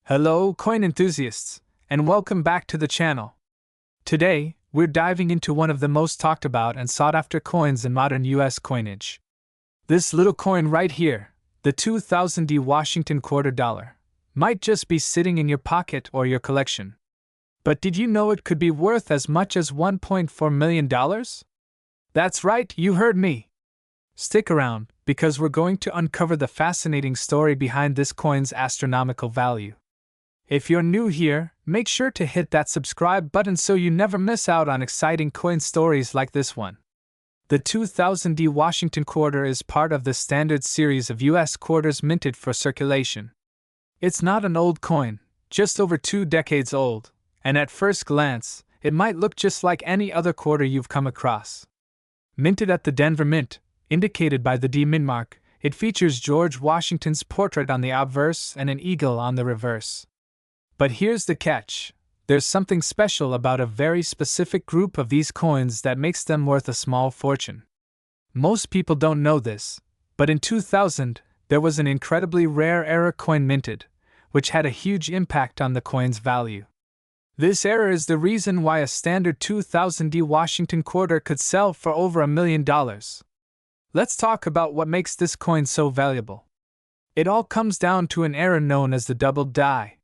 Hello, coin enthusiasts, and welcome back to the channel. Today, we're diving into one of the most talked about and sought after coins in modern US coinage. This little coin right here, the 2000 Washington quarter dollar, might just be sitting in your pocket or your collection. But did you know it could be worth as much as $1.4 million? That's right, you heard me. Stick around, because we're going to uncover the fascinating story behind this coin's astronomical value. If you're new here, make sure to hit that subscribe button so you never miss out on exciting coin stories like this one. The 2000 Washington quarter is part of the standard series of US quarters minted for circulation. It's not an old coin, just over 2 decades old, and at first glance, it might look just like any other quarter you've come across. Minted at the Denver Mint, indicated by the D Mint mark, it features George Washington's portrait on the obverse and an eagle on the reverse. But here's the catch. There's something special about a very specific group of these coins that makes them worth a small fortune. Most people don't know this, but in 2000, there was an incredibly rare era coin minted, which had a huge impact on the coin's value. This era is the reason why a standard 2000 Washington quarter could sell for over $1 million. Let's talk about what makes this coin so valuable. It all comes down to an era known as the double die.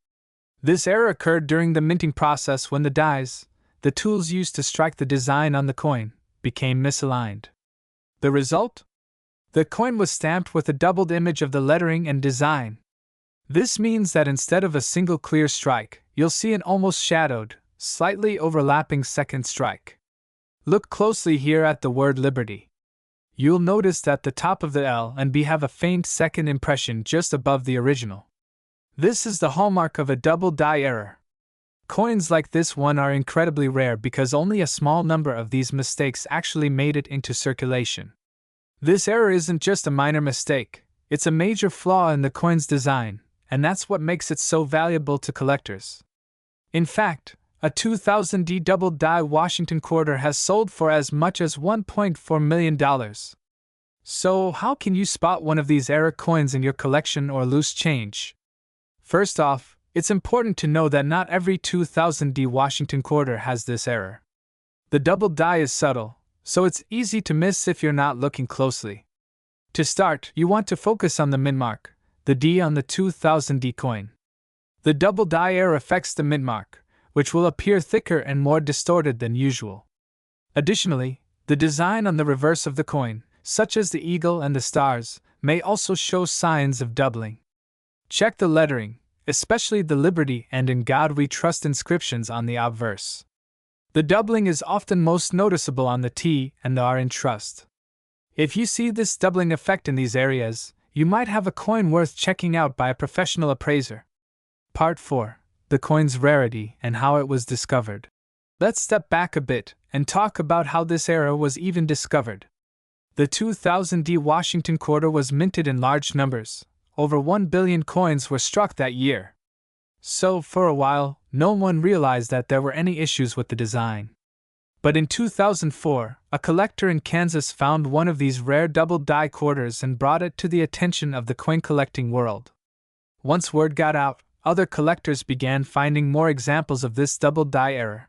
This era occurred during the minting process when the dies, the tools used to strike the design on the coin, became misaligned. The result? The coin was stamped with a doubled image of the lettering and design. This means that instead of a single clear strike, you'll see an almost shadowed, slightly overlapping second strike. Look closely here at the word Liberty. You'll notice that the top of the L and B have a faint second impression just above the original. This is the hallmark of a double die error. Coins like this one are incredibly rare because only a small number of these mistakes actually made it into circulation. This error isn't just a minor mistake, it's a major flaw in the coin's design, and that's what makes it so valuable to collectors. In fact, a 2000 double die Washington quarter has sold for as much as $1.4 million. So how can you spot one of these error coins in your collection or loose change? First off, it's important to know that not every 2000 Washington quarter has this error. The double die is subtle, so it's easy to miss if you're not looking closely. To start, you want to focus on the mint mark, the D on the 2000 coin. The double die error affects the mint mark, which will appear thicker and more distorted than usual. Additionally, the design on the reverse of the coin, such as the eagle and the stars, may also show signs of doubling. Check the lettering, especially the Liberty and In God We Trust inscriptions on the obverse. The doubling is often most noticeable on the T and the R in Trust. If you see this doubling effect in these areas, you might have a coin worth checking out by a professional appraiser. Part 4. The coin's rarity and how it was discovered. Let's step back a bit and talk about how this era was even discovered. The 2000 Washington quarter was minted in large numbers. Over 1 billion coins were struck that year. So, for a while, no one realized that there were any issues with the design. But in 2004, a collector in Kansas found one of these rare double die quarters and brought it to the attention of the coin collecting world. Once word got out, other collectors began finding more examples of this double die error.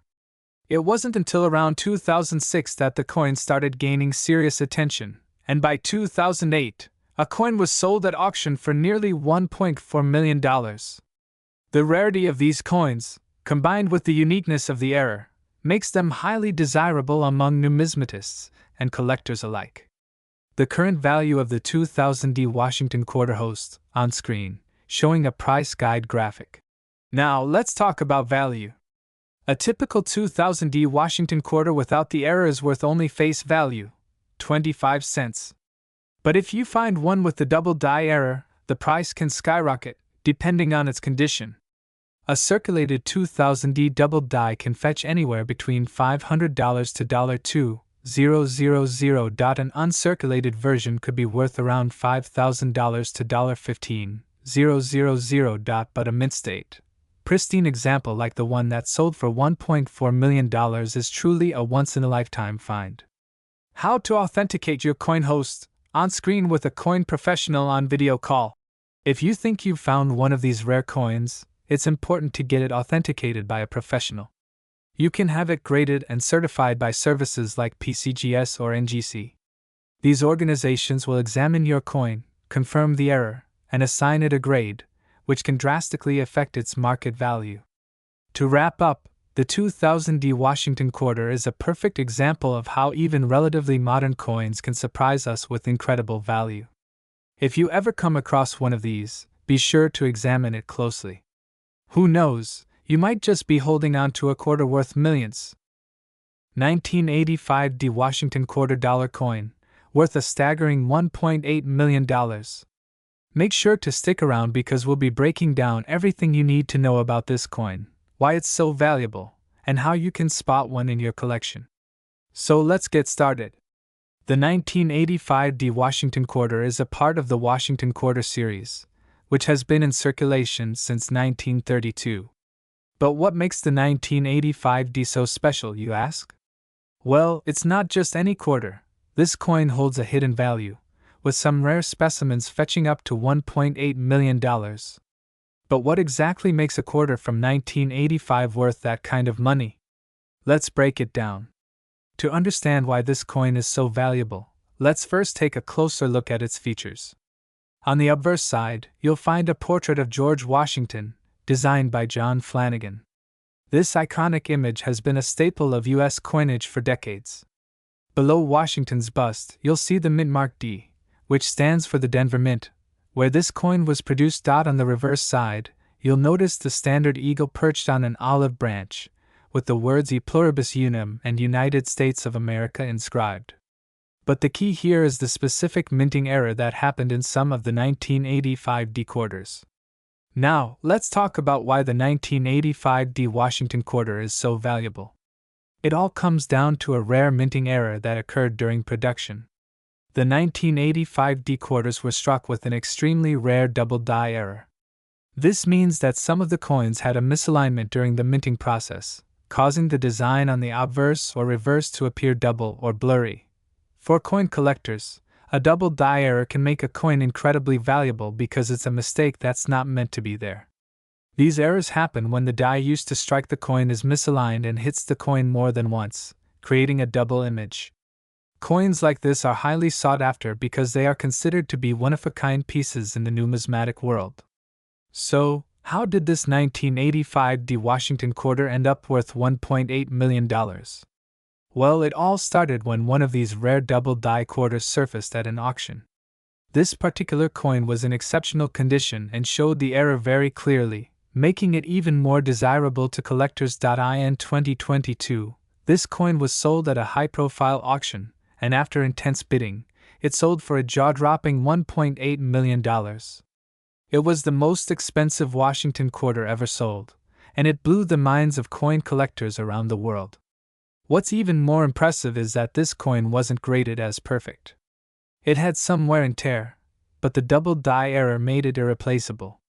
It wasn't until around 2006 that the coin started gaining serious attention, and by 2008, a coin was sold at auction for nearly $1.4 million. The rarity of these coins, combined with the uniqueness of the error, makes them highly desirable among numismatists and collectors alike. The current value of the 2000 Washington quarter hosts, on screen, showing a price guide graphic. Now let's talk about value. A typical 2000 Washington quarter without the error is worth only face value, 25 cents. But if you find one with the double die error, the price can skyrocket, depending on its condition. A circulated 2000 double die can fetch anywhere between $500 to $2,000. An uncirculated version could be worth around $5,000 to $15,000. But a mint state, pristine example like the one that sold for $1.4 million is truly a once-in-a-lifetime find. How to authenticate your coin host? On screen with a coin professional on video call. If you think you've found one of these rare coins, it's important to get it authenticated by a professional. You can have it graded and certified by services like PCGS or NGC. These organizations will examine your coin, confirm the error, and assign it a grade, which can drastically affect its market value. To wrap up, the 2000D Washington quarter is a perfect example of how even relatively modern coins can surprise us with incredible value. If you ever come across one of these, be sure to examine it closely. Who knows, you might just be holding on to a quarter worth millions. 1985D Washington quarter dollar coin, worth a staggering $1.8 million. Make sure to stick around because we'll be breaking down everything you need to know about this coin, why it's so valuable, and how you can spot one in your collection. So let's get started. The 1985D Washington quarter is a part of the Washington Quarter series, which has been in circulation since 1932. But what makes the 1985D so special, you ask? Well, it's not just any quarter. This coin holds a hidden value, with some rare specimens fetching up to $1.8 million. But what exactly makes a quarter from 1985 worth that kind of money? Let's break it down. To understand why this coin is so valuable, let's first take a closer look at its features. On the obverse side, you'll find a portrait of George Washington, designed by John Flanagan. This iconic image has been a staple of U.S. coinage for decades. Below Washington's bust, you'll see the mint mark D, which stands for the Denver Mint. Where this coin was produced. On the reverse side, you'll notice the standard eagle perched on an olive branch, with the words E Pluribus Unum and United States of America inscribed. But the key here is the specific minting error that happened in some of the 1985D quarters. Now, let's talk about why the 1985D Washington quarter is so valuable. It all comes down to a rare minting error that occurred during production. The 1985D quarters were struck with an extremely rare double die error. This means that some of the coins had a misalignment during the minting process, causing the design on the obverse or reverse to appear double or blurry. For coin collectors, a double die error can make a coin incredibly valuable because it's a mistake that's not meant to be there. These errors happen when the die used to strike the coin is misaligned and hits the coin more than once, creating a double image. Coins like this are highly sought after because they are considered to be one-of-a-kind pieces in the numismatic world. So, how did this 1985D Washington quarter end up worth $1.8 million? Well, it all started when one of these rare double die quarters surfaced at an auction. This particular coin was in exceptional condition and showed the error very clearly, making it even more desirable to collectors. In 2022, this coin was sold at a high-profile auction, and after intense bidding, it sold for a jaw-dropping $1.8 million. It was the most expensive Washington quarter ever sold, and it blew the minds of coin collectors around the world. What's even more impressive is that this coin wasn't graded as perfect. It had some wear and tear, but the double die error made it irreplaceable.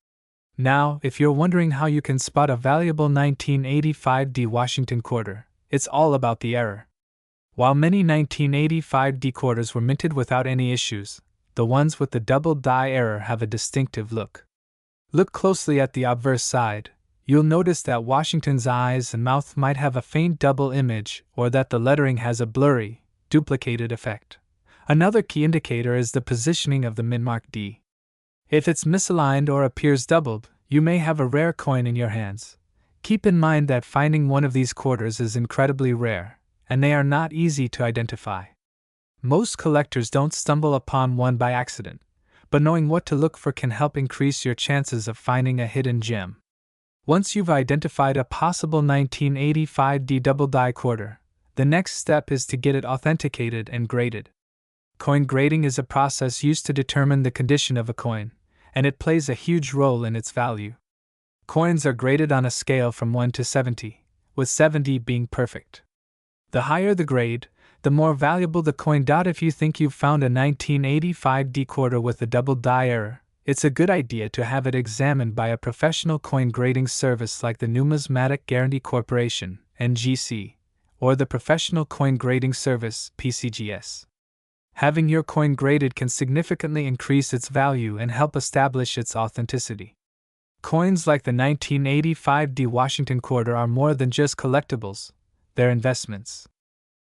Now, if you're wondering how you can spot a valuable 1985D Washington quarter, it's all about the error. While many 1985D quarters were minted without any issues, the ones with the double die error have a distinctive look. Look closely at the obverse side. You'll notice that Washington's eyes and mouth might have a faint double image or that the lettering has a blurry, duplicated effect. Another key indicator is the positioning of the mint mark D. If it's misaligned or appears doubled, you may have a rare coin in your hands. Keep in mind that finding one of these quarters is incredibly rare, and they are not easy to identify. Most collectors don't stumble upon one by accident, but knowing what to look for can help increase your chances of finding a hidden gem. Once you've identified a possible 1985D double die quarter, the next step is to get it authenticated and graded. Coin grading is a process used to determine the condition of a coin, and it plays a huge role in its value. Coins are graded on a scale from 1 to 70, with 70 being perfect. The higher the grade, the more valuable the coin. If you think you've found a 1985D quarter with a double die error, it's a good idea to have it examined by a professional coin grading service like the Numismatic Guarantee Corporation, NGC, or the Professional Coin Grading Service, PCGS. Having your coin graded can significantly increase its value and help establish its authenticity. Coins like the 1985 D Washington quarter are more than just collectibles, they're investments.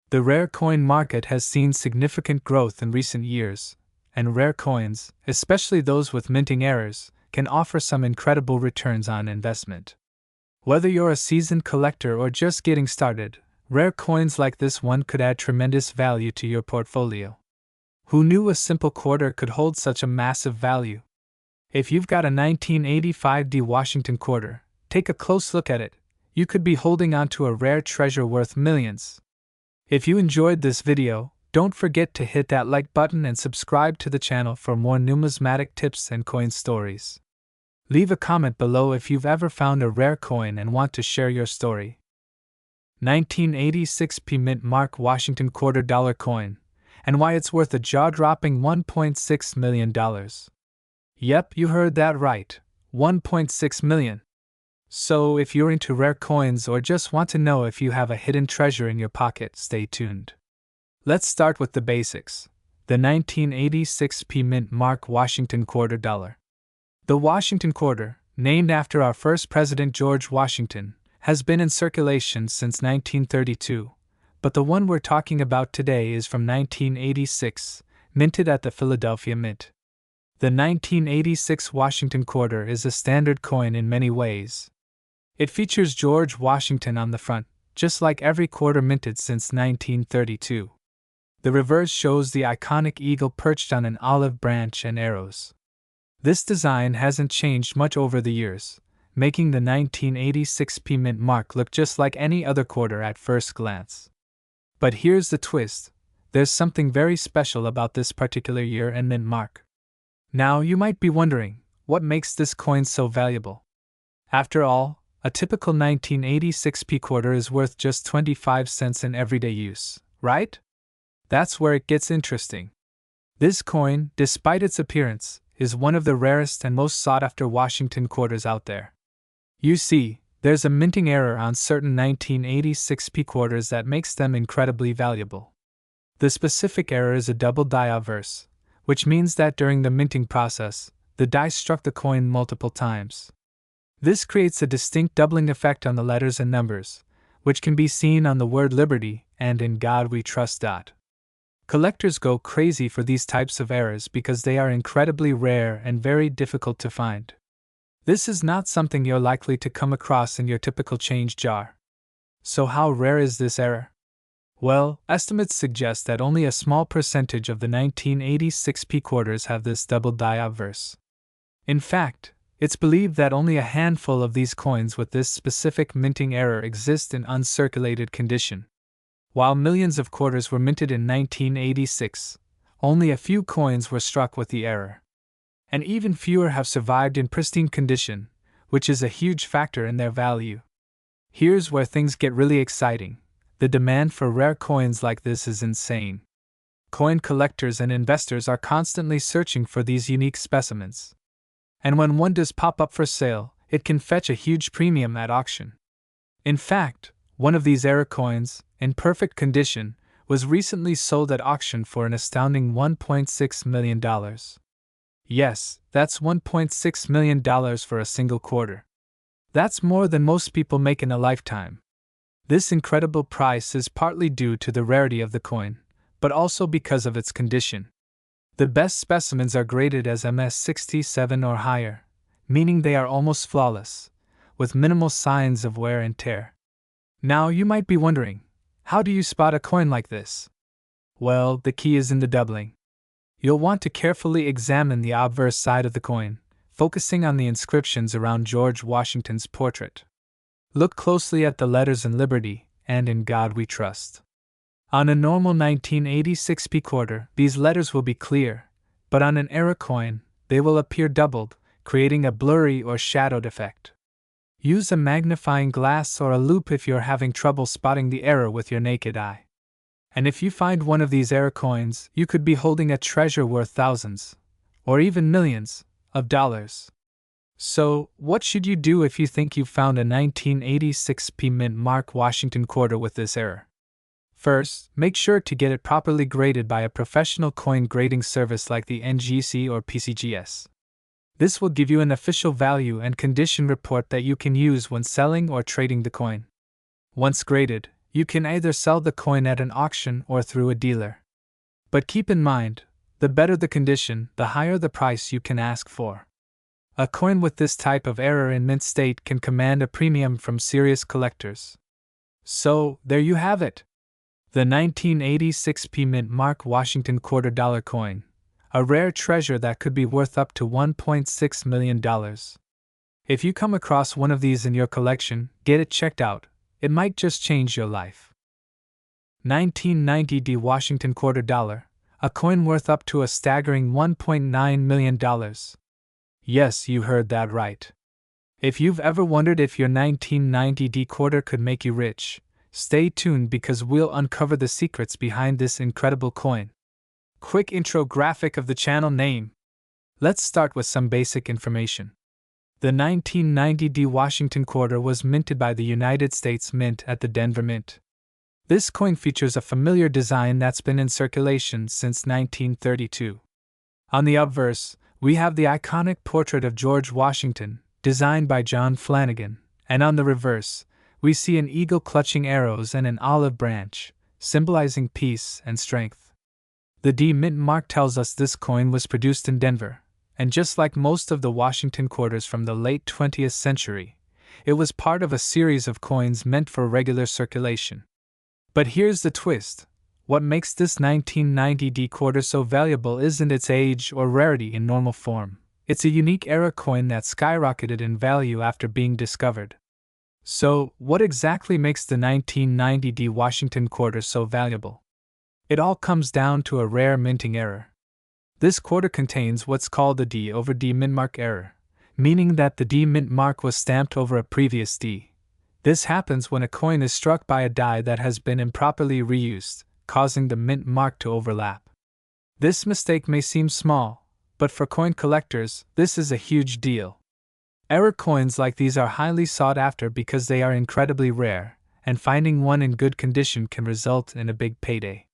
The rare coin market has seen significant growth in recent years, and rare coins, especially those with minting errors, can offer some incredible returns on investment. Whether you're a seasoned collector or just getting started, rare coins like this one could add tremendous value to your portfolio. Who knew a simple quarter could hold such a massive value? If you've got a 1985 D Washington quarter, take a close look at it. You could be holding on to a rare treasure worth millions. If you enjoyed this video, don't forget to hit that like button and subscribe to the channel for more numismatic tips and coin stories. Leave a comment below if you've ever found a rare coin and want to share your story. 1986 P Mint Mark Washington quarter dollar coin, and why it's worth a jaw-dropping $1.6 million. Yep, you heard that right, $1.6 million. So if you're into rare coins or just want to know if you have a hidden treasure in your pocket, stay tuned. Let's start with the basics. The 1986 P Mint Mark Washington quarter dollar. The Washington quarter, named after our first president George Washington, has been in circulation since 1932, but the one we're talking about today is from 1986, minted at the Philadelphia Mint. The 1986 Washington quarter is a standard coin in many ways. It features George Washington on the front, just like every quarter minted since 1932. The reverse shows the iconic eagle perched on an olive branch and arrows. This design hasn't changed much over the years, making the 1986 P Mint mark look just like any other quarter at first glance. But here's the twist: there's something very special about this particular year and mint mark. Now you might be wondering, what makes this coin so valuable? After all, a typical 1986 P quarter is worth just 25 cents in everyday use, right? That's where it gets interesting. This coin, despite its appearance, is one of the rarest and most sought-after Washington quarters out there. You see, there's a minting error on certain 1986 P quarters that makes them incredibly valuable. The specific error is a double die obverse, which means that during the minting process, the die struck the coin multiple times. This creates a distinct doubling effect on the letters and numbers, which can be seen on the word Liberty and In God We Trust. Collectors go crazy for these types of errors because they are incredibly rare and very difficult to find. This is not something you're likely to come across in your typical change jar. So how rare is this error? Well, estimates suggest that only a small percentage of the 1986 P quarters have this double die obverse. In fact, it's believed that only a handful of these coins with this specific minting error exist in uncirculated condition. While millions of quarters were minted in 1986, only a few coins were struck with the error. And even fewer have survived in pristine condition, which is a huge factor in their value. Here's where things get really exciting. The demand for rare coins like this is insane. Coin collectors and investors are constantly searching for these unique specimens. And when one does pop up for sale, it can fetch a huge premium at auction. In fact, one of these error coins, in perfect condition, was recently sold at auction for an astounding $1.6 million. Yes, that's $1.6 million for a single quarter. That's more than most people make in a lifetime. This incredible price is partly due to the rarity of the coin, but also because of its condition. The best specimens are graded as MS67 or higher, meaning they are almost flawless, with minimal signs of wear and tear. Now you might be wondering, how do you spot a coin like this? Well, the key is in the doubling. You'll want to carefully examine the obverse side of the coin, focusing on the inscriptions around George Washington's portrait. Look closely at the letters in Liberty and In God We Trust. On a normal 1986 P quarter, these letters will be clear, but on an error coin, they will appear doubled, creating a blurry or shadowed effect. Use a magnifying glass or a loupe if you're having trouble spotting the error with your naked eye. And if you find one of these error coins, you could be holding a treasure worth thousands, or even millions, of dollars. So, what should you do if you think you've found a 1986 P Mint Mark Washington quarter with this error? First, make sure to get it properly graded by a professional coin grading service like the NGC or PCGS. This will give you an official value and condition report that you can use when selling or trading the coin. Once graded, you can either sell the coin at an auction or through a dealer. But keep in mind, the better the condition, the higher the price you can ask for. A coin with this type of error in mint state can command a premium from serious collectors. So, there you have it. The 1986 P Mint Mark Washington $quarter coin, a rare treasure that could be worth up to $1.6 million. If you come across one of these in your collection, get it checked out. It might just change your life. 1990 D Washington $quarter, a coin worth up to a staggering $1.9 million. Yes, you heard that right. If you've ever wondered if your 1990 D quarter could make you rich, stay tuned because we'll uncover the secrets behind this incredible coin. Quick intro graphic of the channel name. Let's start with some basic information. The 1990 D Washington quarter was minted by the United States Mint at the Denver Mint. This coin features a familiar design that's been in circulation since 1932. On the obverse, we have the iconic portrait of George Washington, designed by John Flanagan, and on the reverse, we see an eagle clutching arrows and an olive branch, symbolizing peace and strength. The D Mint mark tells us this coin was produced in Denver, and just like most of the Washington quarters from the late 20th century, it was part of a series of coins meant for regular circulation. But here's the twist. What makes this 1990 D quarter so valuable isn't its age or rarity in normal form. It's a unique era coin that skyrocketed in value after being discovered. So, what exactly makes the 1990 D Washington quarter so valuable? It all comes down to a rare minting error. This quarter contains what's called the D over D mint mark error, meaning that the D mint mark was stamped over a previous D. This happens when a coin is struck by a die that has been improperly reused, causing the mint mark to overlap. This mistake may seem small, but for coin collectors, this is a huge deal. Error coins like these are highly sought after because they are incredibly rare, and finding one in good condition can result in a big payday.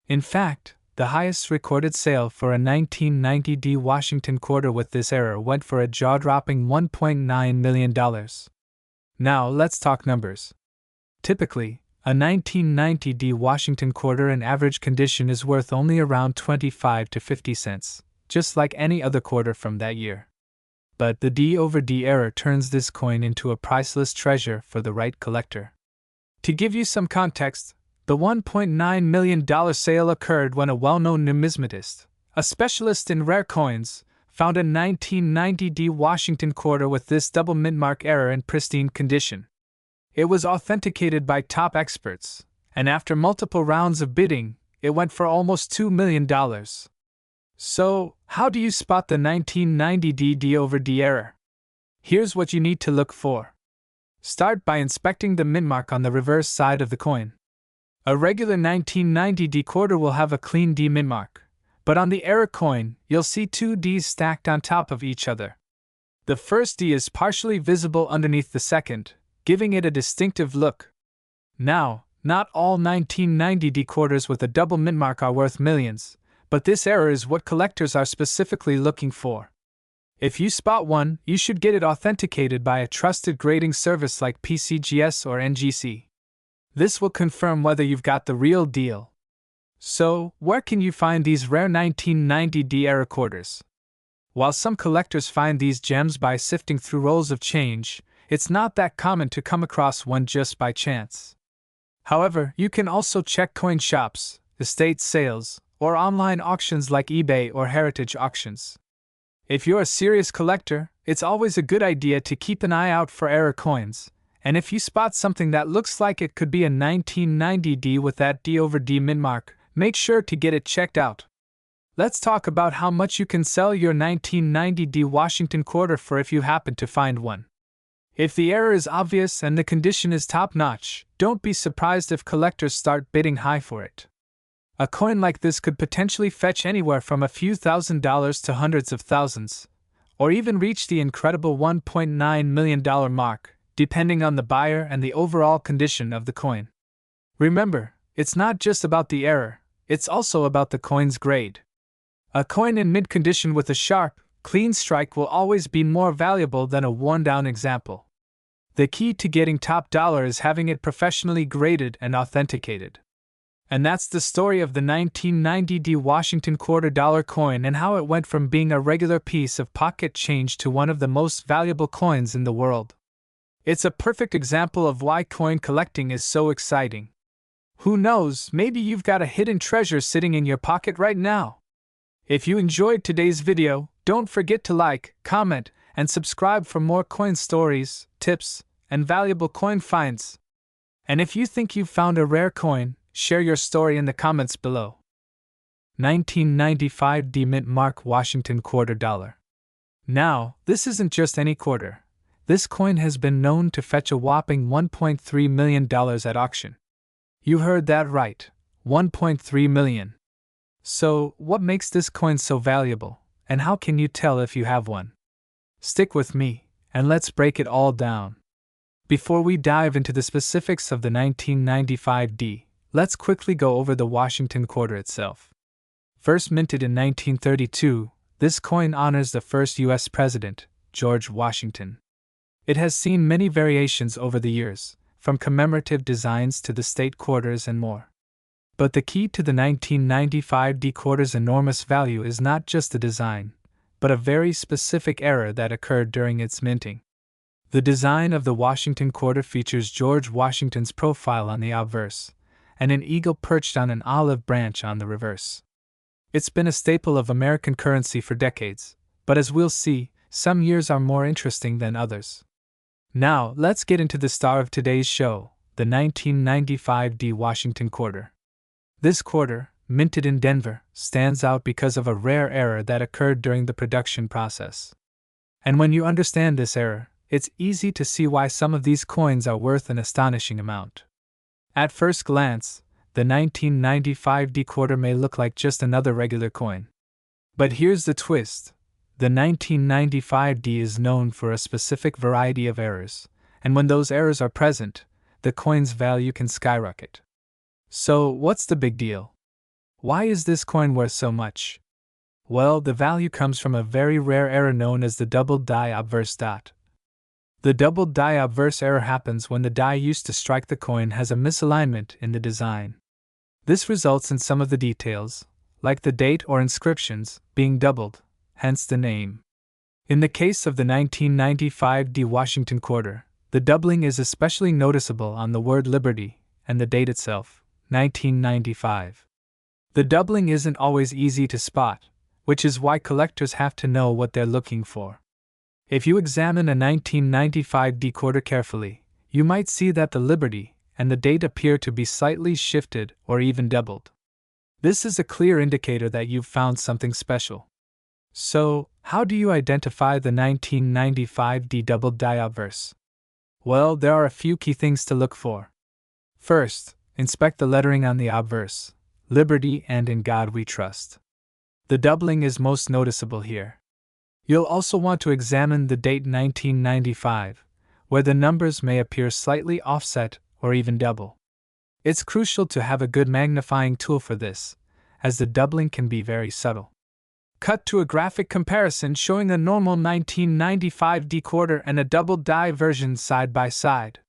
In fact, the highest recorded sale for a 1990 D Washington quarter with this error went for a jaw-dropping $1.9 million. Now let's talk numbers. Typically, a 1990 D Washington quarter in average condition is worth only around 25 to 50 cents, just like any other quarter from that year. But the D over D error turns this coin into a priceless treasure for the right collector. To give you some context, the $1.9 million sale occurred when a well-known numismatist, a specialist in rare coins, found a 1990 D Washington quarter with this double mint mark error in pristine condition. It was authenticated by top experts, and after multiple rounds of bidding, it went for almost $2 million. So, how do you spot the 1990 D over D error? Here's what you need to look for. Start by inspecting the mint mark on the reverse side of the coin. A regular 1990 D quarter will have a clean D mint mark, but on the error coin, you'll see two Ds stacked on top of each other. The first D is partially visible underneath the second, giving it a distinctive look. Now, not all 1990 D quarters with a double mint mark are worth millions, but this error is what collectors are specifically looking for. If you spot one, you should get it authenticated by a trusted grading service like PCGS or NGC. This will confirm whether you've got the real deal. So, where can you find these rare 1990 D error quarters? While some collectors find these gems by sifting through rolls of change, it's not that common to come across one just by chance. However, you can also check coin shops, estate sales, or online auctions like eBay or Heritage Auctions. If you're a serious collector, it's always a good idea to keep an eye out for error coins, and if you spot something that looks like it could be a 1990 D with that D over D mint mark, make sure to get it checked out. Let's talk about how much you can sell your 1990 D Washington quarter for if you happen to find one. If the error is obvious and the condition is top-notch, don't be surprised if collectors start bidding high for it. A coin like this could potentially fetch anywhere from a few $1,000s to hundreds of thousands, or even reach the incredible $1.9 million mark, depending on the buyer and the overall condition of the coin. Remember, it's not just about the error, it's also about the coin's grade. A coin in mint condition with a sharp, clean strike will always be more valuable than a worn-down example. The key to getting top dollar is having it professionally graded and authenticated. And that's the story of the 1990 Washington $quarter coin and how it went from being a regular piece of pocket change to one of the most valuable coins in the world. It's a perfect example of why coin collecting is so exciting. Who knows, maybe you've got a hidden treasure sitting in your pocket right now. If you enjoyed today's video, don't forget to like, comment, and subscribe for more coin stories, tips, and valuable coin finds. And if you think you've found a rare coin, share your story in the comments below. 1995 Mint Mark Washington $quarter. Now, this isn't just any quarter. This coin has been known to fetch a whopping $1.3 million at auction. You heard that right, $1.3 million. So, what makes this coin so valuable, and how can you tell if you have one? Stick with me, and let's break it all down. Before we dive into the specifics of the 1995 D, let's quickly go over the Washington quarter itself. First minted in 1932, this coin honors the first U.S. President, George Washington. It has seen many variations over the years, from commemorative designs to the state quarters and more. But the key to the 1995 D quarter's enormous value is not just the design, but a very specific error that occurred during its minting. The design of the Washington quarter features George Washington's profile on the obverse, and an eagle perched on an olive branch on the reverse. It's been a staple of American currency for decades, but as we'll see, some years are more interesting than others. Now, let's get into the star of today's show, the 1995 D Washington quarter. This quarter, minted in Denver, stands out because of a rare error that occurred during the production process. And when you understand this error, it's easy to see why some of these coins are worth an astonishing amount. At first glance, the 1995 D quarter may look like just another regular coin. But here's the twist. The 1995 D is known for a specific variety of errors, and when those errors are present, the coin's value can skyrocket. So, what's the big deal? Why is this coin worth so much? Well, the value comes from a very rare error known as the doubled die obverse dot. The doubled die obverse error happens when the die used to strike the coin has a misalignment in the design. This results in some of the details, like the date or inscriptions, being doubled, hence the name. In the case of the 1995 D Washington quarter, the doubling is especially noticeable on the word Liberty and the date itself, 1995. The doubling isn't always easy to spot, which is why collectors have to know what they're looking for. If you examine a 1995 D quarter carefully, you might see that the Liberty and the date appear to be slightly shifted or even doubled. This is a clear indicator that you've found something special. So, how do you identify the 1995 D doubled die obverse? Well, there are a few key things to look for. First, inspect the lettering on the obverse, Liberty and In God We Trust. The doubling is most noticeable here. You'll also want to examine the date 1995, where the numbers may appear slightly offset or even double. It's crucial to have a good magnifying tool for this, as the doubling can be very subtle. Cut to a graphic comparison showing a normal 1995 D quarter and a double die version side by side.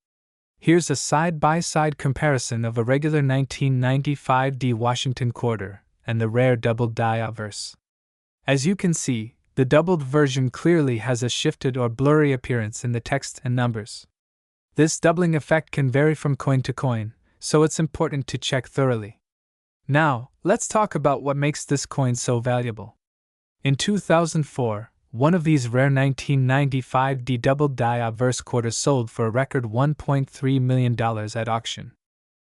Here's a side-by-side comparison of a regular 1995 D Washington quarter and the rare double die obverse. As you can see, the doubled version clearly has a shifted or blurry appearance in the text and numbers. This doubling effect can vary from coin to coin, so it's important to check thoroughly. Now, let's talk about what makes this coin so valuable. In 2004, one of these rare 1995 D double die obverse quarters sold for a record $1.3 million at auction.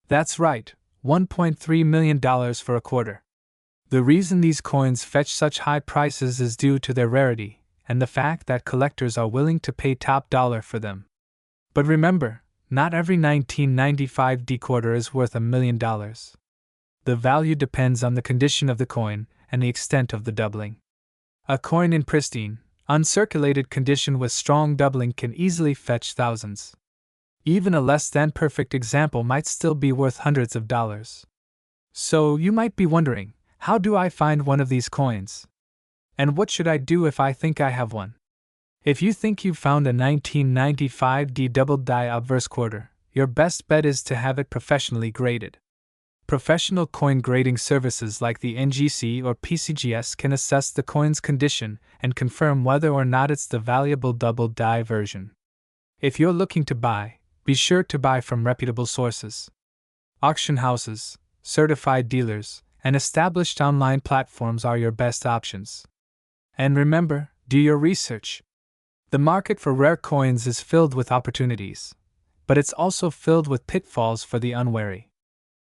That's right, $1.3 million for a quarter. The reason these coins fetch such high prices is due to their rarity, and the fact that collectors are willing to pay top dollar for them. But remember, not every 1995 D quarter is worth $1 million. The value depends on the condition of the coin and the extent of the doubling. A coin in pristine, uncirculated condition with strong doubling can easily fetch thousands. Even a less than perfect example might still be worth hundreds of dollars. So you might be wondering, how do I find one of these coins? And what should I do if I think I have one? If you think you've found a 1995 D double die obverse quarter, your best bet is to have it professionally graded. Professional coin grading services like the NGC or PCGS can assess the coin's condition and confirm whether or not it's the valuable double die version. If you're looking to buy, be sure to buy from reputable sources. Auction houses, certified dealers, and established online platforms are your best options. And remember, do your research. The market for rare coins is filled with opportunities, but it's also filled with pitfalls for the unwary.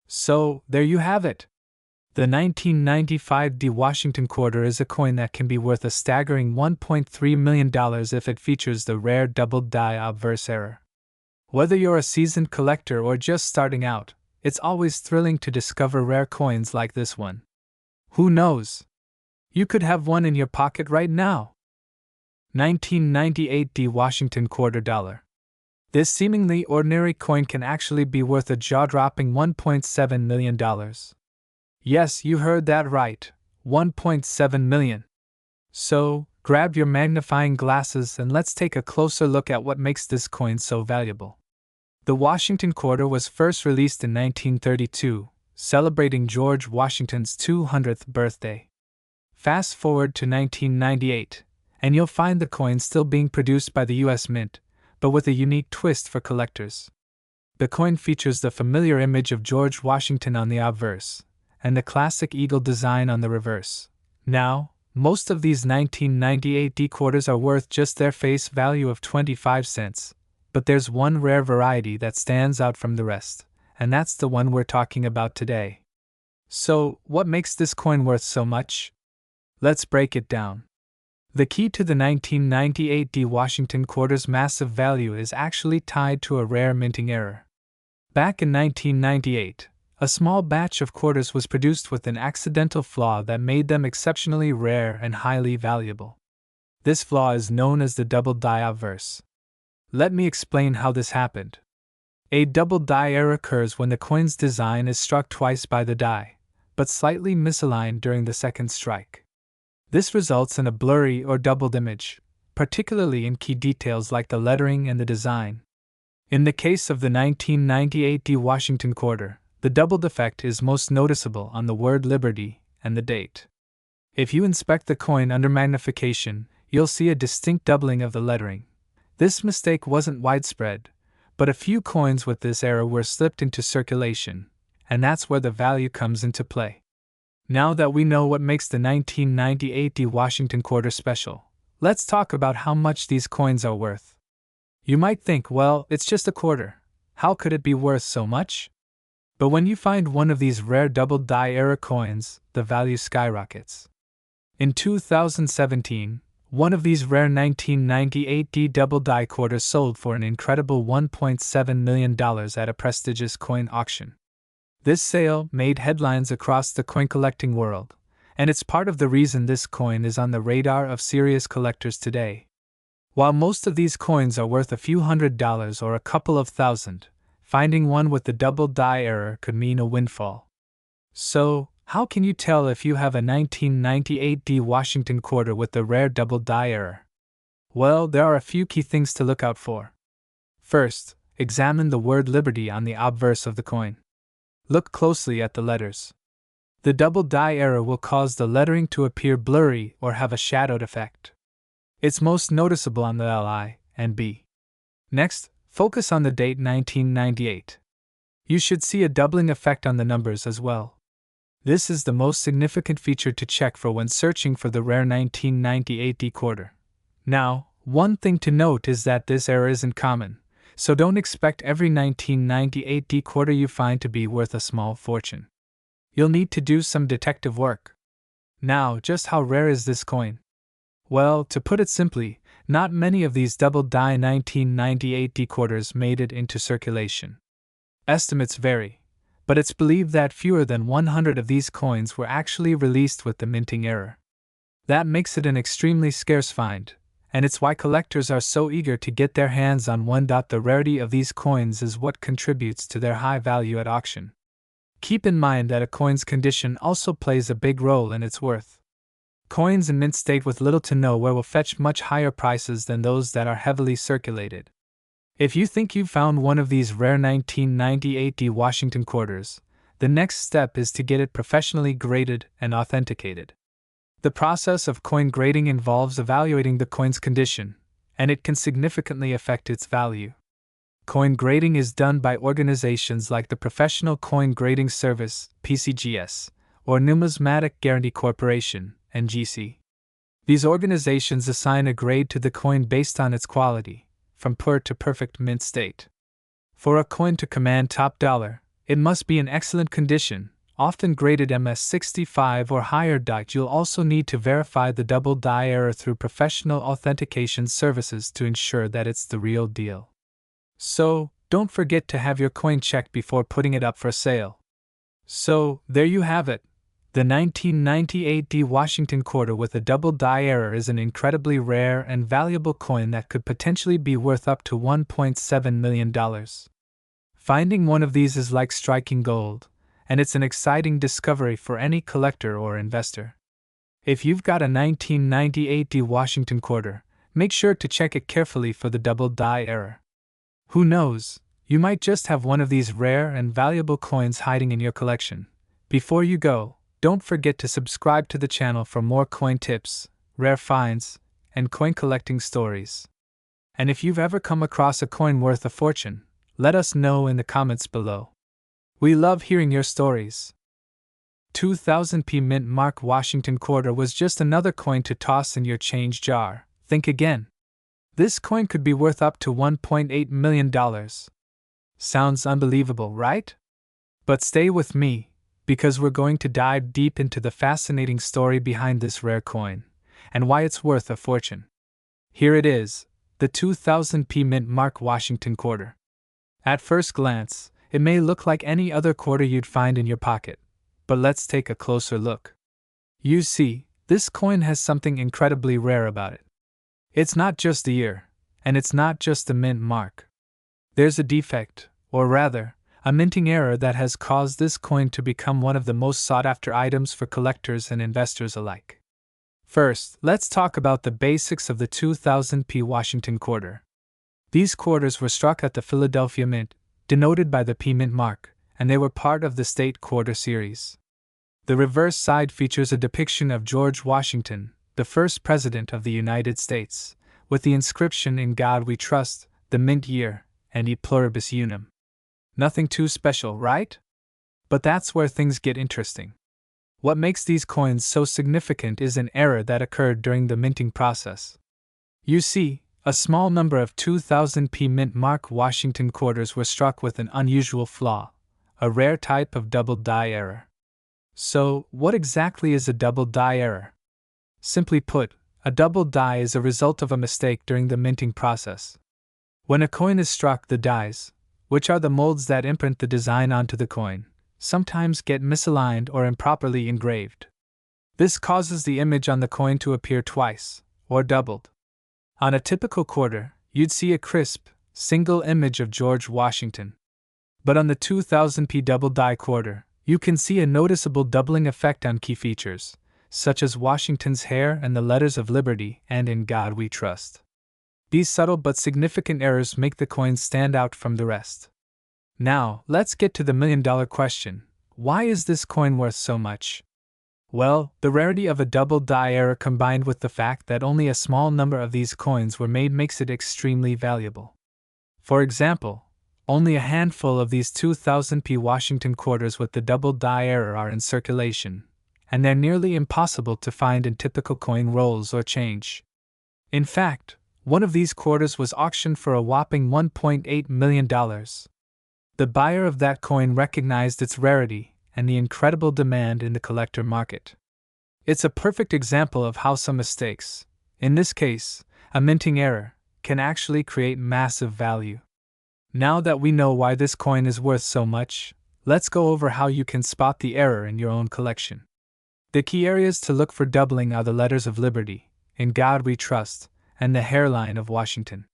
So, there you have it. The 1995 D Washington quarter is a coin that can be worth a staggering $1.3 million if it features the rare double die obverse error. Whether you're a seasoned collector or just starting out, it's always thrilling to discover rare coins like this one. Who knows? You could have one in your pocket right now. 1998 D Washington quarter dollar. This seemingly ordinary coin can actually be worth a jaw-dropping $1.7 million. Yes, you heard that right, $1.7 million. So, grab your magnifying glasses and let's take a closer look at what makes this coin so valuable. The Washington quarter was first released in 1932, celebrating George Washington's 200th birthday. Fast forward to 1998, and you'll find the coin still being produced by the U.S. Mint, but with a unique twist for collectors. The coin features the familiar image of George Washington on the obverse, and the classic eagle design on the reverse. Now, most of these 1998 D quarters are worth just their face value of 25 cents, but there's one rare variety that stands out from the rest, and that's the one we're talking about today. So, what makes this coin worth so much? Let's break it down. The key to the 1998 D Washington quarter's massive value is actually tied to a rare minting error. Back in 1998, a small batch of quarters was produced with an accidental flaw that made them exceptionally rare and highly valuable. This flaw is known as the double die obverse. Let me explain how this happened. A double die error occurs when the coin's design is struck twice by the die, but slightly misaligned during the second strike. This results in a blurry or doubled image, particularly in key details like the lettering and the design. In the case of the 1998 D Washington quarter, the doubled effect is most noticeable on the word Liberty and the date. If you inspect the coin under magnification, you'll see a distinct doubling of the lettering. This mistake wasn't widespread, but a few coins with this error were slipped into circulation, and that's where the value comes into play. Now that we know what makes the 1998 D Washington quarter special, let's talk about how much these coins are worth. You might think, well, it's just a quarter. How could it be worth so much? But when you find one of these rare double die error coins, the value skyrockets. In 2017, one of these rare 1998 D double die quarters sold for an incredible $1.7 million at a prestigious coin auction. This sale made headlines across the coin collecting world, and it's part of the reason this coin is on the radar of serious collectors today. While most of these coins are worth a few $100s or a couple of thousand, finding one with the double die error could mean a windfall. So, how can you tell if you have a 1998 D Washington quarter with the rare double die error? Well, there are a few key things to look out for. First, examine the word Liberty on the obverse of the coin. Look closely at the letters. The double die error will cause the lettering to appear blurry or have a shadowed effect. It's most noticeable on the L, I, and B. Next, focus on the date 1998. You should see a doubling effect on the numbers as well. This is the most significant feature to check for when searching for the rare 1998 D quarter. Now, one thing to note is that this error isn't common, so don't expect every 1998 D quarter you find to be worth a small fortune. You'll need to do some detective work. Now, just how rare is this coin? Well, to put it simply, not many of these double die 1998 D quarters made it into circulation. Estimates vary, but it's believed that fewer than 100 of these coins were actually released with the minting error. That makes it an extremely scarce find, and it's why collectors are so eager to get their hands on one. The rarity of these coins is what contributes to their high value at auction. Keep in mind that a coin's condition also plays a big role in its worth. Coins in mint state with little to no wear will fetch much higher prices than those that are heavily circulated. If you think you've found one of these rare 1998 D Washington quarters, the next step is to get it professionally graded and authenticated. The process of coin grading involves evaluating the coin's condition, and it can significantly affect its value. Coin grading is done by organizations like the Professional Coin Grading Service, PCGS, or Numismatic Guarantee Corporation, NGC. These organizations assign a grade to the coin based on its quality, from poor to perfect mint state. For a coin to command top dollar, it must be in excellent condition, often graded MS65 or higher. You'll also need to verify the double die error through professional authentication services to ensure that it's the real deal. So, don't forget to have your coin checked before putting it up for sale. So, there you have it. The 1998 D Washington quarter with a double die error is an incredibly rare and valuable coin that could potentially be worth up to $1.7 million. Finding one of these is like striking gold, and it's an exciting discovery for any collector or investor. If you've got a 1998 D Washington quarter, make sure to check it carefully for the double die error. Who knows, you might just have one of these rare and valuable coins hiding in your collection. Before you go, don't forget to subscribe to the channel for more coin tips, rare finds, and coin collecting stories. And if you've ever come across a coin worth a fortune, let us know in the comments below. We love hearing your stories. 2000p Mint Mark Washington quarter was just another coin to toss in your change jar. Think again. This coin could be worth up to $1.8 million. Sounds unbelievable, right? But stay with me, because we're going to dive deep into the fascinating story behind this rare coin, and why it's worth a fortune. Here it is, the 2000p Mint Mark Washington quarter. At first glance, it may look like any other quarter you'd find in your pocket, but let's take a closer look. You see, this coin has something incredibly rare about it. It's not just the year, and it's not just the mint mark. There's a defect, or rather, a minting error that has caused this coin to become one of the most sought-after items for collectors and investors alike. First, let's talk about the basics of the 2000p Washington quarter. These quarters were struck at the Philadelphia Mint, denoted by the P Mint mark, and they were part of the State Quarter series. The reverse side features a depiction of George Washington, the first President of the United States, with the inscription "In God We Trust," the mint year, and "E Pluribus Unum." Nothing too special, right? But that's where things get interesting. What makes these coins so significant is an error that occurred during the minting process. You see, a small number of 2000p Mint Mark Washington quarters were struck with an unusual flaw, a rare type of double die error. So, what exactly is a double die error? Simply put, a double die is a result of a mistake during the minting process. When a coin is struck, the dies, which are the molds that imprint the design onto the coin, sometimes get misaligned or improperly engraved. This causes the image on the coin to appear twice, or doubled. On a typical quarter, you'd see a crisp, single image of George Washington. But on the 2000p double die quarter, you can see a noticeable doubling effect on key features, such as Washington's hair and the letters of liberty and "In God We Trust." These subtle but significant errors make the coin stand out from the rest. Now, let's get to the million-dollar question. Why is this coin worth so much? Well, the rarity of a double die error combined with the fact that only a small number of these coins were made makes it extremely valuable. For example, only a handful of these 2000p Washington quarters with the double die error are in circulation, and they're nearly impossible to find in typical coin rolls or change. In fact, one of these quarters was auctioned for a whopping $1.8 million. The buyer of that coin recognized its rarity and the incredible demand in the collector market. It's a perfect example of how some mistakes, in this case, a minting error, can actually create massive value. Now that we know why this coin is worth so much, let's go over how you can spot the error in your own collection. The key areas to look for doubling are the letters of liberty, "In God We Trust," and the hairline of Washington.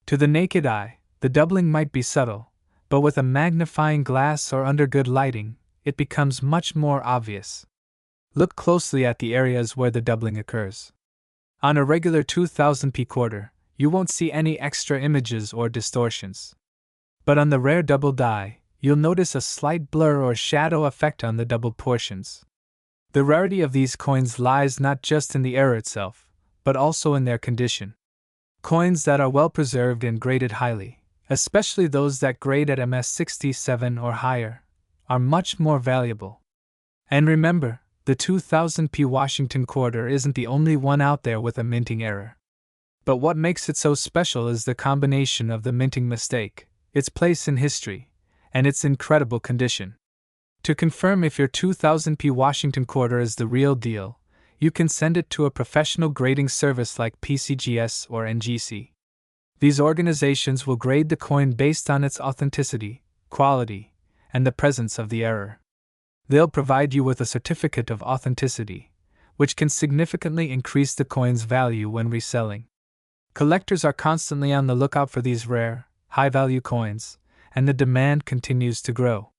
To the naked eye, the doubling might be subtle, but with a magnifying glass or under good lighting, it becomes much more obvious. Look closely at the areas where the doubling occurs. On a regular 2000p quarter, you won't see any extra images or distortions. But on the rare double die, you'll notice a slight blur or shadow effect on the doubled portions. The rarity of these coins lies not just in the error itself, but also in their condition. Coins that are well preserved and graded highly, especially those that grade at MS67 or higher, are much more valuable. And remember, the 2000p Washington quarter isn't the only one out there with a minting error. But what makes it so special is the combination of the minting mistake, its place in history, and its incredible condition. To confirm if your 2000p Washington quarter is the real deal, you can send it to a professional grading service like PCGS or NGC. These organizations will grade the coin based on its authenticity, quality, and the presence of the error. They'll provide you with a certificate of authenticity, which can significantly increase the coin's value when reselling. Collectors are constantly on the lookout for these rare, high-value coins, and the demand continues to grow.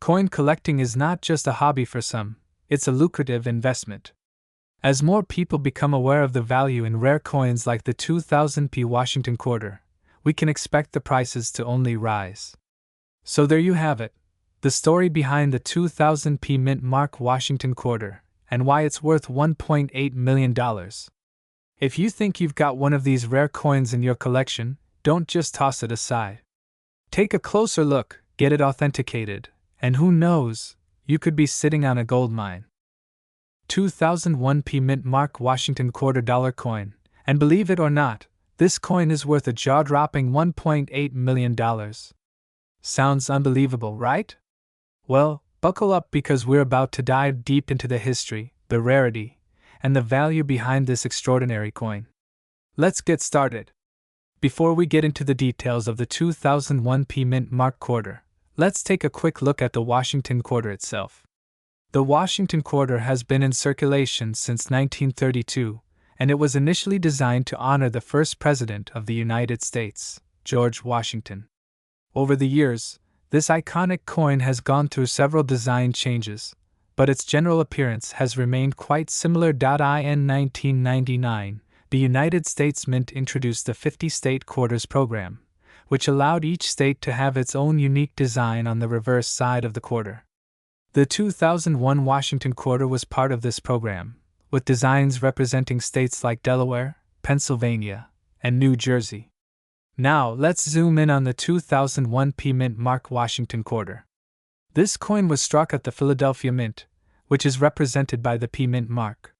Coin collecting is not just a hobby for some, it's a lucrative investment. As more people become aware of the value in rare coins like the 2000p Washington quarter, we can expect the prices to only rise. So there you have it, the story behind the 2000p Mint Mark Washington quarter, and why it's worth $1.8 million. If you think you've got one of these rare coins in your collection, don't just toss it aside. Take a closer look, get it authenticated, and who knows, you could be sitting on a gold mine. 2001p Mint Mark Washington quarter dollar coin, and believe it or not, this coin is worth a jaw-dropping $1.8 million. Sounds unbelievable, right? Well, buckle up because we're about to dive deep into the history, the rarity, and the value behind this extraordinary coin. Let's get started. Before we get into the details of the 2001p Mint Mark quarter, let's take a quick look at the Washington quarter itself. The Washington quarter has been in circulation since 1932, and it was initially designed to honor the first president of the United States, George Washington. Over the years, this iconic coin has gone through several design changes, but its general appearance has remained quite similar. In 1999, the United States Mint introduced the 50-state quarters program, which allowed each state to have its own unique design on the reverse side of the quarter. The 2001 Washington quarter was part of this program, with designs representing states like Delaware, Pennsylvania, and New Jersey. Now, let's zoom in on the 2001p Mint Mark Washington quarter. This coin was struck at the Philadelphia Mint, which is represented by the P Mint mark.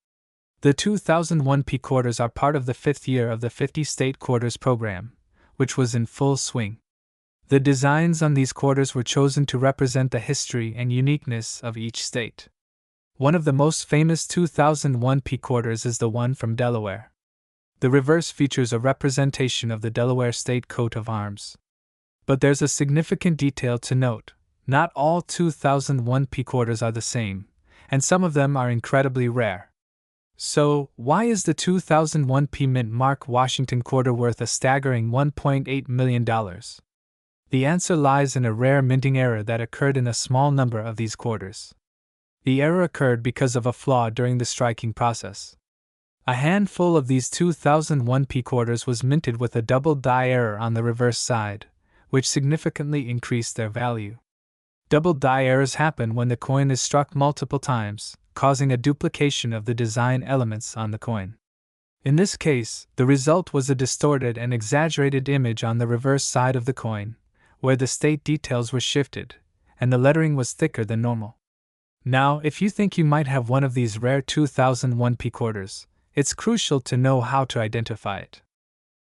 The 2001p quarters are part of the fifth year of the 50-state quarters program, which was in full swing. The designs on these quarters were chosen to represent the history and uniqueness of each state. One of the most famous 2001p quarters is the one from Delaware. The reverse features a representation of the Delaware state coat of arms. But there's a significant detail to note: not all 2001p quarters are the same, and some of them are incredibly rare. So, why is the 2001p Mint Mark Washington quarter worth a staggering $1.8 million? The answer lies in a rare minting error that occurred in a small number of these quarters. The error occurred because of a flaw during the striking process. A handful of these 2001p quarters was minted with a double die error on the reverse side, which significantly increased their value. Double die errors happen when the coin is struck multiple times, causing a duplication of the design elements on the coin. In this case, the result was a distorted and exaggerated image on the reverse side of the coin, where the state details were shifted, and the lettering was thicker than normal. Now, if you think you might have one of these rare 2001p quarters, it's crucial to know how to identify it.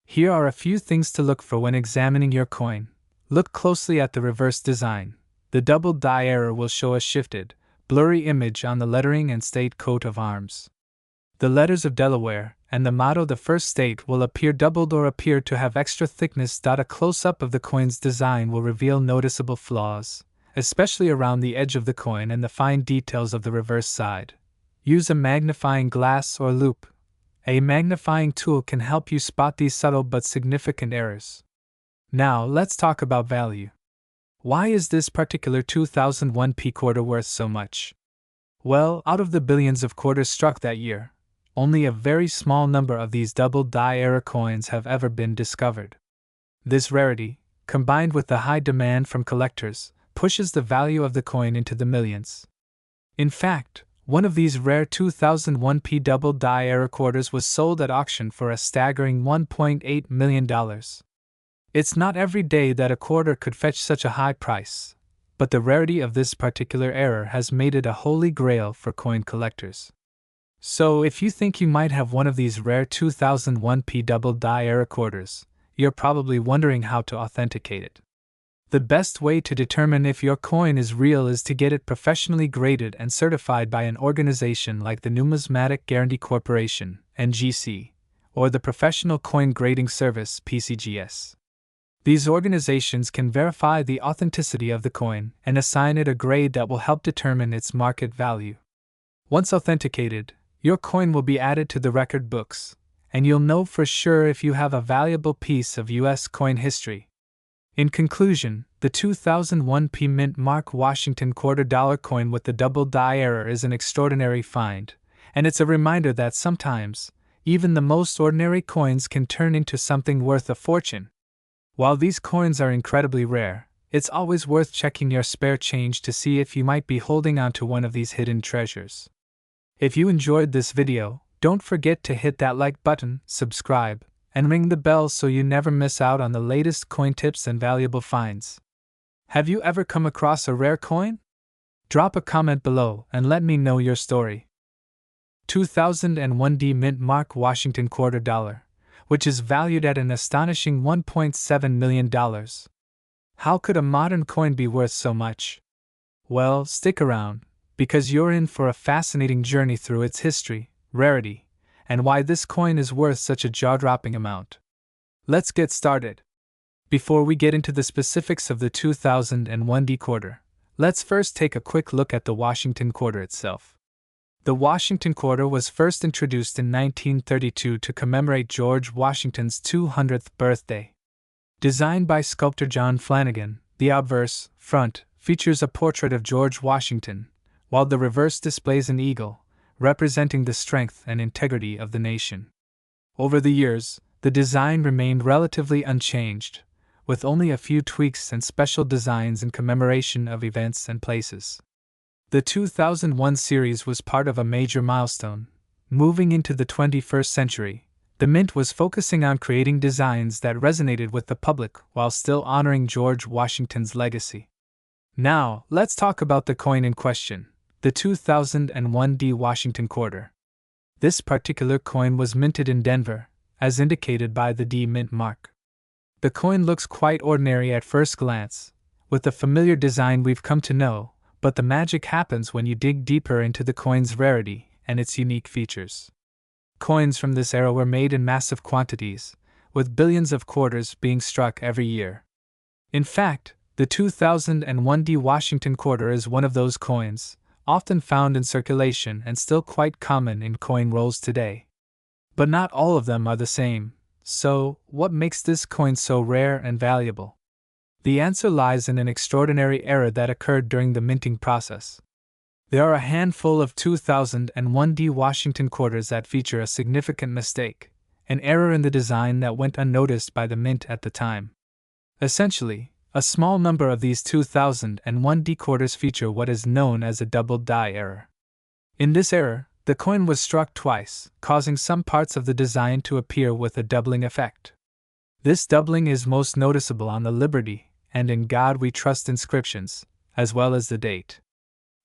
Here are a few things to look for when examining your coin. Look closely at the reverse design. The double die error will show a shifted, blurry image on the lettering and state coat of arms. The letters of Delaware and the motto "the first state" will appear doubled or appear to have extra thickness. A close-up of the coin's design will reveal noticeable flaws, especially around the edge of the coin and the fine details of the reverse side. Use a magnifying glass or loupe. A magnifying tool can help you spot these subtle but significant errors. Now, let's talk about value. Why is this particular 2001p quarter worth so much? Well, out of the billions of quarters struck that year, only a very small number of these double die era coins have ever been discovered. This rarity, combined with the high demand from collectors, pushes the value of the coin into the millions. In fact, one of these rare 2001p double die era quarters was sold at auction for a staggering $1.8 million. It's not every day that a quarter could fetch such a high price, but the rarity of this particular era has made it a holy grail for coin collectors. So if you think you might have one of these rare 2001p double die era quarters, you're probably wondering how to authenticate it. The best way to determine if your coin is real is to get it professionally graded and certified by an organization like the Numismatic Guarantee Corporation, NGC, or the Professional Coin Grading Service, PCGS. These organizations can verify the authenticity of the coin and assign it a grade that will help determine its market value. Once authenticated, your coin will be added to the record books, and you'll know for sure if you have a valuable piece of U.S. coin history. In conclusion, the 2001p Mint Mark Washington $quarter coin with the double die error is an extraordinary find, and it's a reminder that sometimes, even the most ordinary coins can turn into something worth a fortune. While these coins are incredibly rare, it's always worth checking your spare change to see if you might be holding on to one of these hidden treasures. If you enjoyed this video, don't forget to hit that like button, subscribe, and ring the bell so you never miss out on the latest coin tips and valuable finds. Have you ever come across a rare coin? Drop a comment below and let me know your story. 2001D Mint Mark Washington $quarter, which is valued at an astonishing $1.7 million. How could a modern coin be worth so much? Well, stick around, because you're in for a fascinating journey through its history, rarity, and why this coin is worth such a jaw-dropping amount. Let's get started. Before we get into the specifics of the 2001D quarter, let's first take a quick look at the Washington quarter itself. The Washington quarter was first introduced in 1932 to commemorate George Washington's 200th birthday. Designed by sculptor John Flanagan, the obverse, front, features a portrait of George Washington, while the reverse displays an eagle, representing the strength and integrity of the nation. Over the years, the design remained relatively unchanged, with only a few tweaks and special designs in commemoration of events and places. The 2001 series was part of a major milestone. Moving into the 21st century, the Mint was focusing on creating designs that resonated with the public while still honoring George Washington's legacy. Now, let's talk about the coin in question, the 2001D Washington quarter. This particular coin was minted in Denver, as indicated by the D Mint mark. The coin looks quite ordinary at first glance, with the familiar design we've come to know, but the magic happens when you dig deeper into the coin's rarity and its unique features. Coins from this era were made in massive quantities, with billions of quarters being struck every year. In fact, the 2001D Washington quarter is one of those coins, often found in circulation and still quite common in coin rolls today. But not all of them are the same, so what makes this coin so rare and valuable? The answer lies in an extraordinary error that occurred during the minting process. There are a handful of 2001D Washington quarters that feature a significant mistake, an error in the design that went unnoticed by the Mint at the time. Essentially, a small number of these 2001D quarters feature what is known as a double die error. In this error, the coin was struck twice, causing some parts of the design to appear with a doubling effect. This doubling is most noticeable on the Liberty and In God We Trust inscriptions, as well as the date.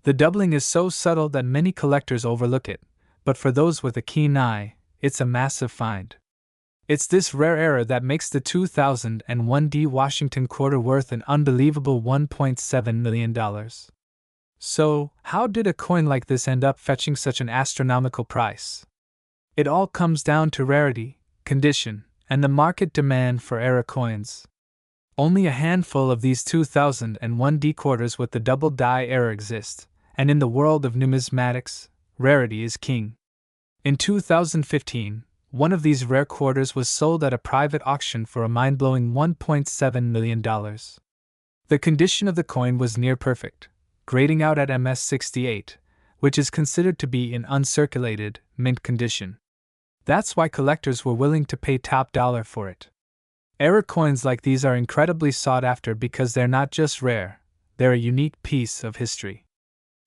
The doubling is so subtle that many collectors overlook it, but for those with a keen eye, it's a massive find. It's this rare error that makes the 2001D Washington quarter worth an unbelievable $1.7 million. So, how did a coin like this end up fetching such an astronomical price? It all comes down to rarity, condition, and the market demand for era coins. Only a handful of these 2001D quarters with the double die error exist, and in the world of numismatics, rarity is king. In 2015, one of these rare quarters was sold at a private auction for a mind-blowing $1.7 million. The condition of the coin was near perfect, grading out at MS68, which is considered to be in uncirculated, mint condition. That's why collectors were willing to pay top dollar for it. Error coins like these are incredibly sought after because they're not just rare, they're a unique piece of history.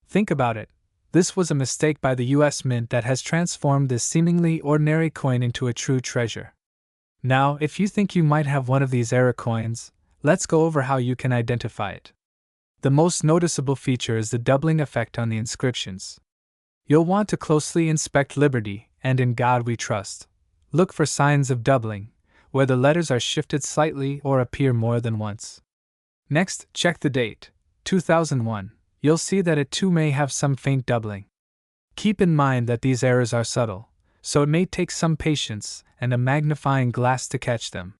Think about it. This was a mistake by the US Mint that has transformed this seemingly ordinary coin into a true treasure. Now, if you think you might have one of these error coins, let's go over how you can identify it. The most noticeable feature is the doubling effect on the inscriptions. You'll want to closely inspect Liberty and In God We Trust. Look for signs of doubling, where the letters are shifted slightly or appear more than once. Next, check the date, 2001. You'll see that it too may have some faint doubling. Keep in mind that these errors are subtle, so it may take some patience and a magnifying glass to catch them.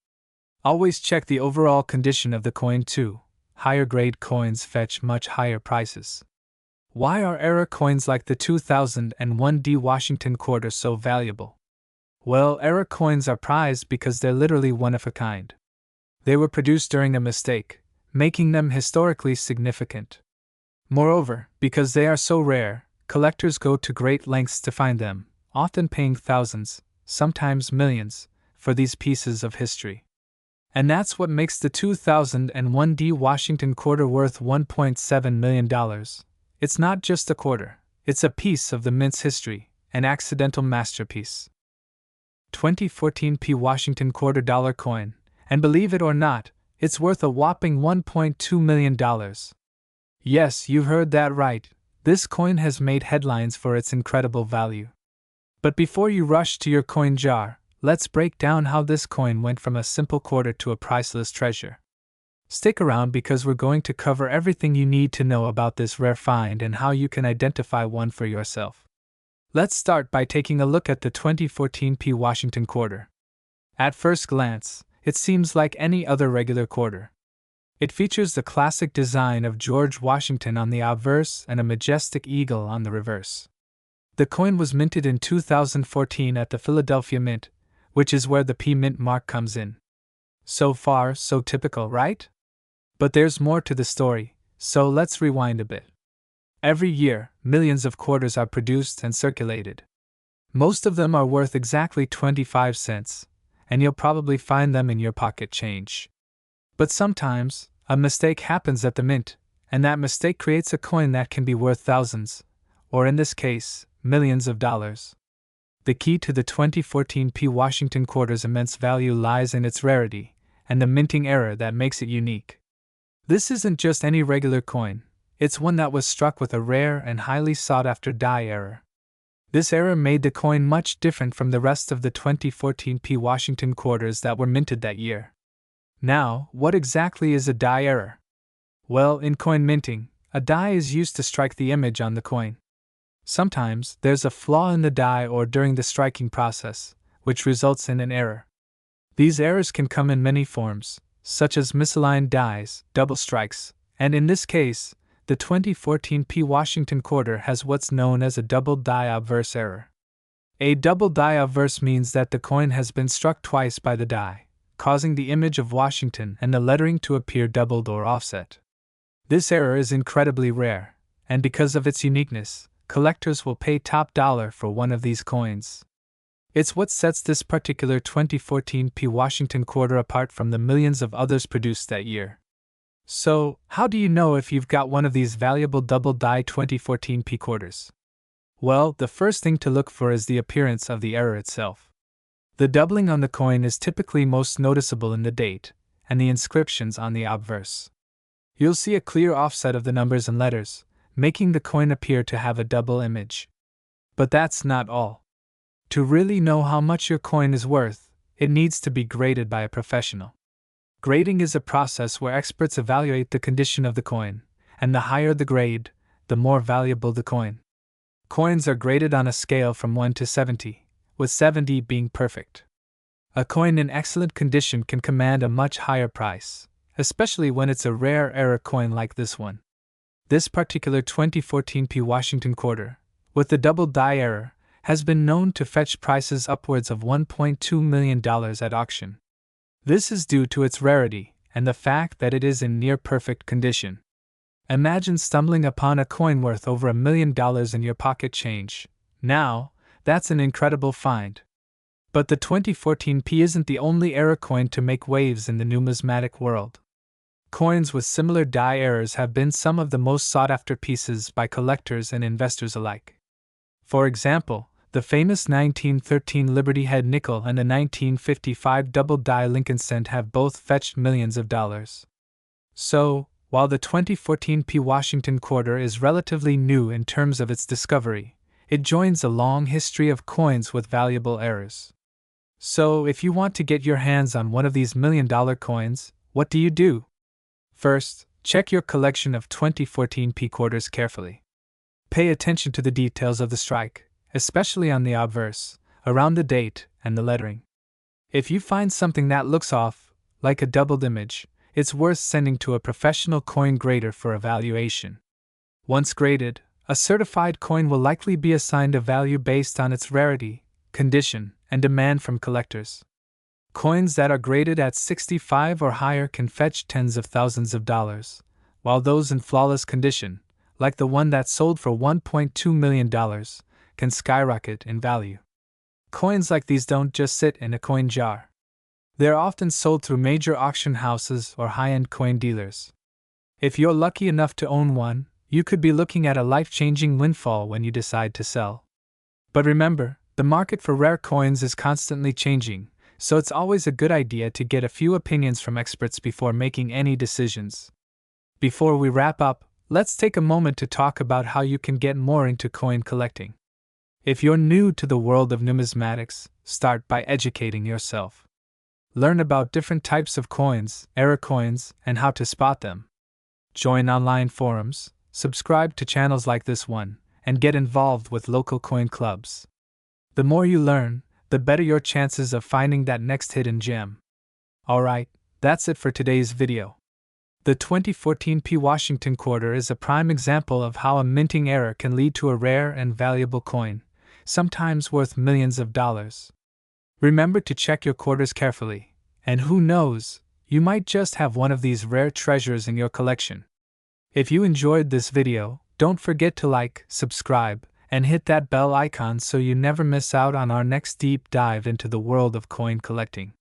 Always check the overall condition of the coin too. Higher grade coins fetch much higher prices. Why are error coins like the 2001 D Washington quarter so valuable? Well, error coins are prized because they're literally one of a kind. They were produced during a mistake, making them historically significant. Moreover, because they are so rare, collectors go to great lengths to find them, often paying thousands, sometimes millions, for these pieces of history. And that's what makes the 2001 D Washington quarter worth $1.7 million. It's not just a quarter, it's a piece of the mint's history, an accidental masterpiece. 2014 P Washington quarter dollar coin, and believe it or not, it's worth a whopping $1.2 million. Yes, you heard that right, this coin has made headlines for its incredible value. But before you rush to your coin jar, let's break down how this coin went from a simple quarter to a priceless treasure. Stick around because we're going to cover everything you need to know about this rare find and how you can identify one for yourself. Let's start by taking a look at the 2014 P Washington quarter. At first glance, it seems like any other regular quarter. It features the classic design of George Washington on the obverse and a majestic eagle on the reverse. The coin was minted in 2014 at the Philadelphia Mint, which is where the P Mint mark comes in. So far, so typical, right? But there's more to the story, so let's rewind a bit. Every year, millions of quarters are produced and circulated. Most of them are worth exactly 25 cents, and you'll probably find them in your pocket change. But sometimes, a mistake happens at the mint, and that mistake creates a coin that can be worth thousands, or in this case, millions of dollars. The key to the 2014 P Washington quarter's immense value lies in its rarity, and the minting error that makes it unique. This isn't just any regular coin, it's one that was struck with a rare and highly sought-after die error. This error made the coin much different from the rest of the 2014 P Washington quarters that were minted that year. Now, what exactly is a die error? Well, in coin minting, a die is used to strike the image on the coin. Sometimes, there's a flaw in the die or during the striking process, which results in an error. These errors can come in many forms, such as misaligned dies, double strikes, and in this case, the 2014 P Washington quarter has what's known as a double die obverse error. A double die obverse means that the coin has been struck twice by the die, causing the image of Washington and the lettering to appear doubled or offset. This error is incredibly rare, and because of its uniqueness, collectors will pay top dollar for one of these coins. It's what sets this particular 2014 P Washington quarter apart from the millions of others produced that year. So, how do you know if you've got one of these valuable double die 2014 P quarters? Well, the first thing to look for is the appearance of the error itself. The doubling on the coin is typically most noticeable in the date and the inscriptions on the obverse. You'll see a clear offset of the numbers and letters, making the coin appear to have a double image. But that's not all. To really know how much your coin is worth, it needs to be graded by a professional. Grading is a process where experts evaluate the condition of the coin, and the higher the grade, the more valuable the coin. Coins are graded on a scale from 1 to 70, with 70 being perfect. A coin in excellent condition can command a much higher price, especially when it's a rare error coin like this one. This particular 2014 P Washington quarter, with the double die error, has been known to fetch prices upwards of $1.2 million at auction. This is due to its rarity and the fact that it is in near-perfect condition. Imagine stumbling upon a coin worth over $1 million in your pocket change. Now, that's an incredible find. But the 2014p isn't the only error coin to make waves in the numismatic world. Coins with similar die errors have been some of the most sought-after pieces by collectors and investors alike. For example, the famous 1913 Liberty Head nickel and the 1955 double-die Lincoln cent have both fetched millions of dollars. So, while the 2014p Washington quarter is relatively new in terms of its discovery, it joins a long history of coins with valuable errors. So, if you want to get your hands on one of these million-dollar coins, what do you do? First, check your collection of 2014p quarters carefully. Pay attention to the details of the strike, especially on the obverse, around the date, and the lettering. If you find something that looks off, like a doubled image, it's worth sending to a professional coin grader for evaluation. Once graded, a certified coin will likely be assigned a value based on its rarity, condition, and demand from collectors. Coins that are graded at 65 or higher can fetch tens of thousands of dollars, while those in flawless condition, like the one that sold for $1.2 million, can skyrocket in value. Coins like these don't just sit in a coin jar. They're often sold through major auction houses or high-end coin dealers. If you're lucky enough to own one, you could be looking at a life-changing windfall when you decide to sell. But remember, the market for rare coins is constantly changing, so it's always a good idea to get a few opinions from experts before making any decisions. Before we wrap up, let's take a moment to talk about how you can get more into coin collecting. If you're new to the world of numismatics, start by educating yourself. Learn about different types of coins, error coins, and how to spot them. Join online forums, subscribe to channels like this one, and get involved with local coin clubs. The more you learn, the better your chances of finding that next hidden gem. Alright, that's it for today's video. The 2014p Washington quarter is a prime example of how a minting error can lead to a rare and valuable coin, sometimes worth millions of dollars. Remember to check your quarters carefully, and who knows, you might just have one of these rare treasures in your collection. If you enjoyed this video, don't forget to like, subscribe, and hit that bell icon so you never miss out on our next deep dive into the world of coin collecting.